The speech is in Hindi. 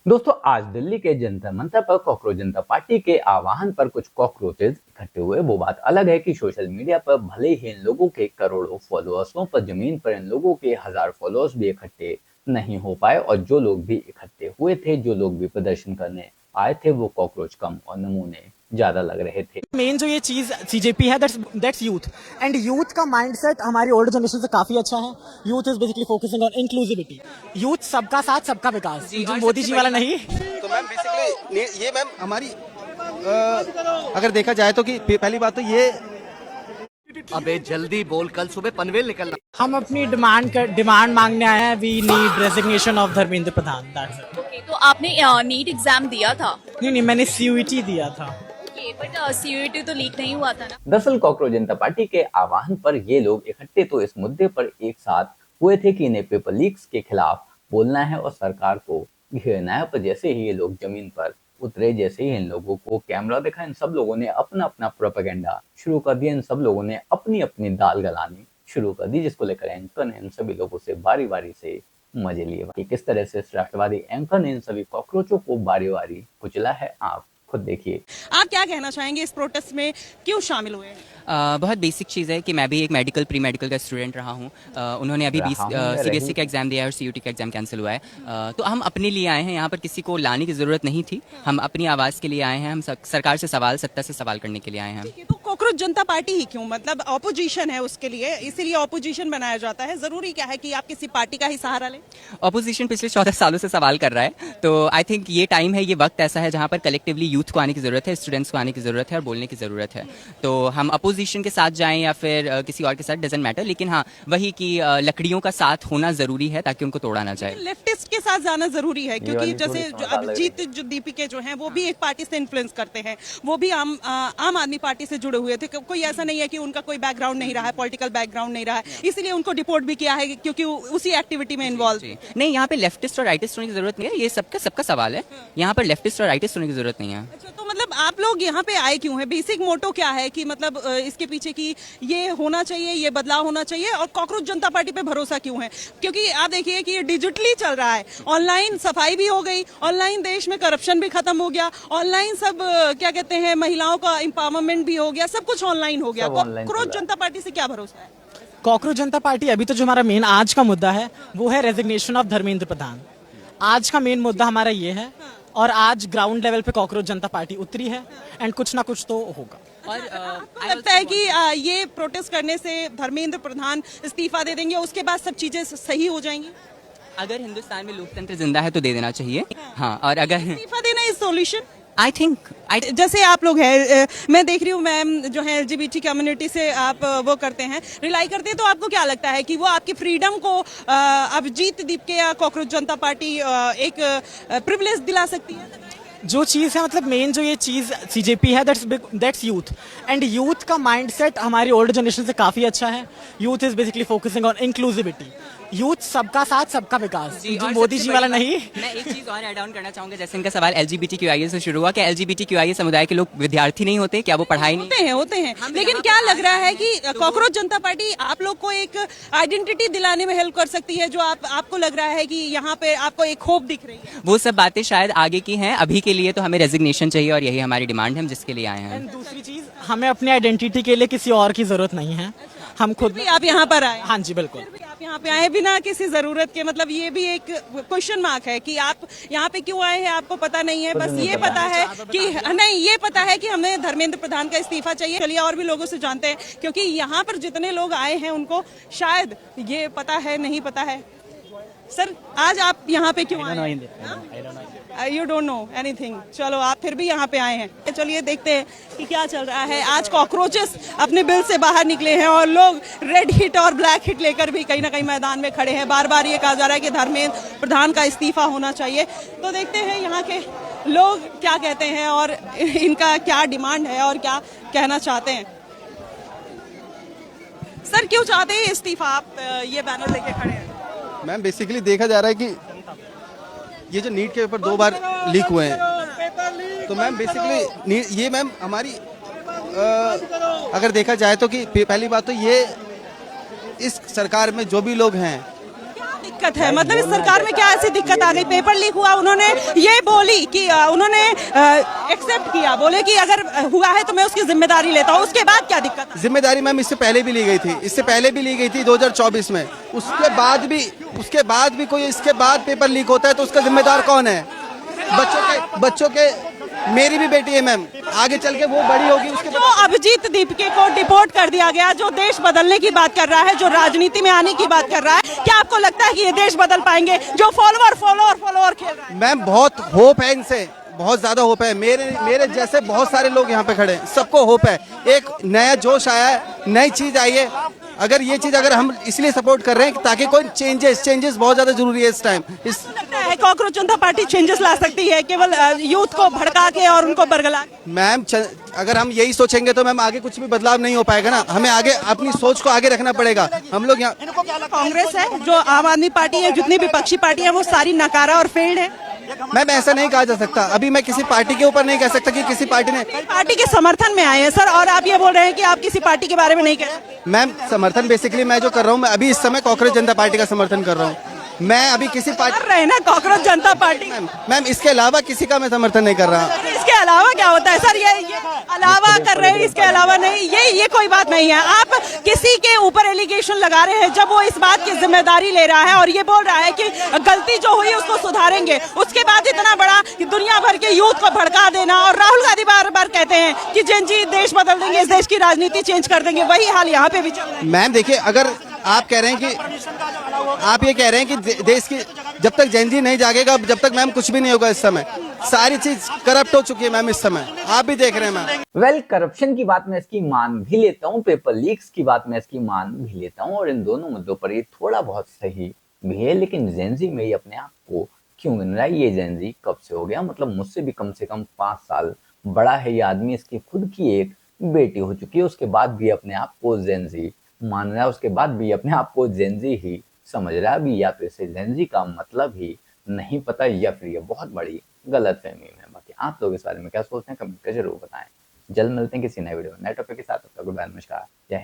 दोस्तों आज दिल्ली के जंतर मंतर पर कॉकरोच जनता पार्टी के आह्वान पर कुछ कॉकरोचेज इकट्ठे हुए। वो बात अलग है कि सोशल मीडिया पर भले ही इन लोगों के करोड़ों फॉलोअर्स हों, पर जमीन पर इन लोगों के हजार फॉलोअर्स भी इकट्ठे नहीं हो पाए और जो लोग भी इकट्ठे हुए थे, जो लोग भी प्रदर्शन करने आए थे, वो कॉकरोच कम और नमूने ज्यादा लग रहे थे। मेन जो ये चीज सीजेपी है दैट्स यूथ एंड यूथ का माइंडसेट हमारी ओल्ड जनरेशन से काफी अच्छा है। Youth is basically focusing on inclusivity. Youth सबका साथ सबका विकास, जो मोदी जी वाला नहीं। तो मैम बेसिकली ये मैम हमारी अगर देखा जाए तो कि पहली बात तो ये अबे जल्दी बोल, कल सुबह पनवेल निकलना। हम अपनी डिमांड मांगने आए हैं। We need resignation of Dharmendra Pradhan. That's it. Okay, तो आपने नीट एग्जाम दिया था? नहीं, मैंने सीयूईटी दिया था। ओके, बट सीयूईटी तो लीक नहीं हुआ था ना? दरअसल कॉकरोच जनता पार्टी के आह्वान पर ये लोग इकट्ठे तो इस मुद्दे पर एक साथ हुए थे कि इन्हें पेपर लीक्स के खिलाफ बोलना है और सरकार को घेरना है। पर जैसे ही ये लोग जमीन पर उतरे, जैसे ही इन लोगों को कैमरा दिखा, इन सब लोगों ने अपना अपना प्रोपेगेंडा शुरू कर दिया। इन सब लोगों ने अपनी अपनी दाल गलानी शुरू कर दी, जिसको लेकर एंकर ने इन सभी लोगों से बारी बारी से मजे लिए कि किस तरह से राष्ट्रवादी एंकर ने इन सभी कॉकरोचों को बारी बारी कुचला है। आप खुद देखिए। आप क्या कहना चाहेंगे, इस प्रोटेस्ट में क्यों शामिल हुए हैं? बहुत बेसिक चीज़ है कि मैं भी एक मेडिकल प्री मेडिकल का स्टूडेंट रहा हूँ। उन्होंने अभी सीबीएसई का एग्ज़ाम दिया है और सीयूटी का एग्ज़ाम कैंसिल हुआ है। तो हम अपने लिए आए हैं, यहाँ पर किसी को लाने की ज़रूरत नहीं थी। हम अपनी आवाज़ के लिए आए हैं, हम सरकार से सवाल, सत्ता से सवाल करने के लिए आए हैं। तो कॉकरोच जनता पार्टी ही क्यों? मतलब ऑपोजिशन है उसके लिए, इसीलिए ऑपोजिशन बनाया जाता है। जरूरी क्या है कि आप किसी पार्टी का ही सहारा लें? ऑपोजिशन पिछले 14 सालों से सवाल कर रहा है, तो आई थिंक ये टाइम है, ये वक्त ऐसा है जहाँ पर कलेक्टिवली यूथ को आने की ज़रूरत है, स्टूडेंट्स को आने की ज़रूरत है और बोलने की ज़रूरत है। तो हम अपोजिशन के साथ जाएं या फिर किसी और के साथ, डजेंट मैटर, लेकिन हाँ वही कि लकड़ियों का साथ होना ज़रूरी है ताकि उनको तोड़ा ना जाए। लेफ्टिस्ट के साथ जाना जरूरी है, क्योंकि जैसे अभिजीत जो दीपिके जो हैं वो भी एक पार्टी से इन्फ्लुएंस करते हैं। वो भी आम आदमी पार्टी से जुड़े हुए थे। कोई ऐसा नहीं है कि उनका कोई बैकग्राउंड नहीं रहा है, पॉलिटिकल बैकग्राउंड नहीं रहा है, इसीलिए उनको डिपोर्ट भी किया है क्योंकि उसी एक्टिविटी में इन्वॉल्व। नहीं, यहाँ पे लेफ्टिस्ट और राइटिस्ट होने की जरूरत नहीं है, ये सबका सवाल है। यहाँ पर लेफ्टिस्ट और राइटिस्ट होने की जरूरत नहीं है। अच्छा, तो मतलब आप लोग यहाँ पे आए क्यों हैं? बेसिक मोटो क्या है कि मतलब इसके पीछे की ये होना चाहिए, ये बदलाव होना चाहिए, और कॉकरोच जनता पार्टी पे भरोसा क्यों है? क्योंकि आप देखिए कि ये डिजिटली चल रहा है, ऑनलाइन सफाई भी हो गई, ऑनलाइन देश में करप्शन भी खत्म हो गया, ऑनलाइन सब क्या कहते हैं, महिलाओं का एम्पावरमेंट भी हो गया, सब कुछ ऑनलाइन हो गया। कॉकरोच जनता पार्टी से क्या भरोसा है? कॉकरोच जनता पार्टी, अभी तो जो हमारा मेन आज का मुद्दा है वो है रेजिग्नेशन ऑफ धर्मेंद्र प्रधान। आज का मेन मुद्दा हमारा ये है, और आज ग्राउंड लेवल पे कॉकरोच जनता पार्टी उतरी है एंड कुछ ना कुछ तो होगा। और आपको लगता है कि ये प्रोटेस्ट करने से धर्मेंद्र प्रधान इस्तीफा दे देंगे, उसके बाद सब चीजें सही हो जाएंगी? अगर हिंदुस्तान में लोकतंत्र जिंदा है तो दे देना चाहिए। हाँ, और अगर इस्तीफा देना इज सॉल्यूशन, आई थिंक जैसे आप लोग हैं, मैं देख रही हूँ मैम जो है एलजीबीटी कम्युनिटी से आप वो करते हैं, रिलाई करते हैं, तो आपको क्या लगता है कि वो आपकी फ्रीडम को अभिजीत दीपके या कॉकरोच जनता पार्टी एक प्रिविलेज दिला सकती है? जो चीज़ है, मतलब मेन जो ये चीज़ सीजेपी है दैट्स यूथ एंड यूथ का माइंडसेट हमारी ओल्ड जनरेशन से काफ़ी अच्छा है। Youth is basically focusing on inclusivity. Youth सबका साथ सबका विकास, जो मोदी जी वाला नहीं। मैं एक चीज और ऐड ऑन करना चाहूंगा, जैसे इनका सवाल एलजीबीटीक्यूआई से शुरू हुआ, क्या एलजीबीटीक्यूआई समुदाय के लोग विद्यार्थी नहीं होते? क्या वो पढ़ाई नहीं होते हैं लेकिन क्या लग रहा है कि कॉकरोच जनता पार्टी आप लोग को एक आइडेंटिटी दिलाने में हेल्प कर सकती है, जो आपको लग रहा है कि यहाँ पे आपको एक होप दिख रही है? वो सब बातें शायद आगे की हैं, अभी के लिए तो हमें रेजिग्नेशन चाहिए और यही हमारी डिमांड है, हम जिसके लिए आए हैं। दूसरी चीज, हमें अपनी आइडेंटिटी के लिए किसी और की जरूरत नहीं है, हम खुद भी। आप यहाँ पर आए? हाँ जी, बिल्कुल। आप यहाँ पे आए बिना किसी जरूरत के, मतलब ये भी एक क्वेश्चन मार्क है कि आप यहाँ पे क्यों आए हैं, आपको पता नहीं है। बस ये पता है कि नहीं, ये पता है कि हमें धर्मेंद्र प्रधान का इस्तीफा चाहिए। चलिए और भी लोगों से जानते हैं, क्योंकि यहाँ पर जितने लोग आए हैं उनको शायद ये पता है, नहीं पता है। सर, आज आप यहाँ पे क्यों आए हैं? You don't know anything. चलो, आप फिर भी यहाँ पे आए हैं। चलिए देखते हैं कि क्या चल रहा है। आज कॉकरोचेस अपने बिल से बाहर निकले हैं और लोग रेड हिट और ब्लैक हिट लेकर भी कहीं ना कहीं मैदान में खड़े हैं। बार बार ये कहा जा रहा है कि धर्मेंद्र प्रधान का इस्तीफा होना चाहिए। तो देखते हैं यहाँ के लोग क्या कहते हैं और इनका क्या डिमांड है और क्या कहना चाहते हैं। सर, क्यों चाहते हैं इस्तीफा? आप ये बैनर लेके खड़े हैं। मैम बेसिकली देखा जा रहा है कि ये जो नीट के पेपर 2 बार लीक हुए हैं, तो मैम बेसिकली ये मैम हमारी अगर देखा जाए तो कि पहली बात तो ये इस सरकार में जो भी लोग हैं दिक्कत है? मतलब इस सरकार में क्या ऐसी दिक्कत आ गई? पेपर लीक हुआ, उन्होंने ये बोली कि उन्होंने एक्सेप्ट किया, बोले कि अगर हुआ है तो मैं उसकी जिम्मेदारी लेता हूँ। उसके बाद क्या दिक्कत है? जिम्मेदारी मैम इससे पहले भी ली गई थी, इससे पहले भी ली गई थी 2024 में। उसके बाद भी कोई इसके बाद पेपर लीक होता है तो उसका जिम्मेदार कौन है? बच्चों के मेरी भी बेटी है मैम, आगे चल के वो बड़ी होगी उसके जो अभिजीत दीपके को डिपोर्ट कर दिया गया, जो देश बदलने की बात कर रहा है, जो राजनीति में आने की बात कर रहा है, क्या आपको लगता है कि ये देश बदल पाएंगे? जो फॉलोअर खेल रहा है। मैम बहुत होप है इनसे, बहुत ज्यादा होप है। मेरे जैसे बहुत सारे लोग यहाँ पे खड़े हैं, सबको होप है। एक नया जोश आया है, नई चीज आई है। अगर ये चीज अगर हम इसलिए सपोर्ट कर रहे हैं ताकि कोई चेंजेस बहुत ज्यादा जरूरी है इस टाइम। लगता है कॉकरोच जनता पार्टी चेंजेस ला सकती है केवल यूथ को भड़का के और उनको बरगला के? मैम अगर हम यही सोचेंगे तो मैम आगे कुछ भी बदलाव नहीं हो पाएगा ना। हमें आगे अपनी सोच को आगे रखना पड़ेगा। हम लोग यहाँ कांग्रेस है, जो आम आदमी पार्टी है, जितनी विपक्षी पार्टी है, वो सारी नकारा और फेल्ड है। मैम ऐसा नहीं कहा जा सकता। अभी मैं किसी पार्टी के ऊपर नहीं कह सकता कि किसी पार्टी ने पार्टी के समर्थन में आए हैं सर, और आप ये बोल रहे हैं कि आप किसी पार्टी के बारे में नहीं कह रहे। मैम समर्थन बेसिकली मैं जो कर रहा हूँ, मैं अभी इस समय कॉकरोच जनता पार्टी का समर्थन कर रहा हूँ। मैं अभी किसी पार्टी कर रहे हैं ना कॉकरोच जनता पार्टी। मैम इसके अलावा किसी का मैं समर्थन नहीं कर रहा। इसके अलावा क्या होता है सर? ये अलावा कर रहे हैं, इसके अलावा नहीं। ये कोई बात नहीं है। आप किसी के ऊपर एलिगेशन लगा रहे हैं जब वो इस बात की जिम्मेदारी ले रहा है और ये बोल रहा है कि गलती जो हुई उसको सुधारेंगे। उसके बाद इतना बड़ा दुनिया भर के यूथ को भड़का देना, और राहुल गांधी बार बार कहते हैं कि जेन जी देश बदल देंगे, इस देश की राजनीति चेंज कर देंगे। वही हाल यहाँ पे भी चल रहा है। मैम देखिए, अगर आप कह रहे हैं कि आप ये कह रहे हैं कि देश की जब तक जेनजी नहीं जागेगा, जब तक मैम कुछ भी नहीं होगा। इस समय सारी चीज करप्ट हो चुकी है मैम। इस समय आप भी देख रहे हैं मैम। वेल, करप्शन की बात मैं इसकी मान भी लेता हूँ, पेपर लीक्स की बात मैं इसकी मान भी लेता हूँ, और इन दोनों मुद्दों पर ये थोड़ा बहुत सही भी है। लेकिन जेनजी में ये अपने आप को क्यों गिन रहा है? ये जेनजी कब से हो गया? मतलब मुझसे भी कम से कम 5 साल बड़ा है ये आदमी। इसकी खुद की एक बेटी हो चुकी है, उसके बाद भी अपने आप को जेनजी मान रहा है, उसके बाद भी अपने आप को जेनजी ही समझ रहा है भी, या फिर इसे जेनजी का मतलब ही नहीं पता, या फिर ये बहुत बड़ी गलतफहमी है। बाकी आप लोग इस बारे में क्या सोचते हैं, कमेंट करके जरूर बताएं। जल्द मिलते हैं किसी नए वीडियो में नए टॉपिक के साथ। तब तक गुड बाय, नमस्कार, जय हिंद।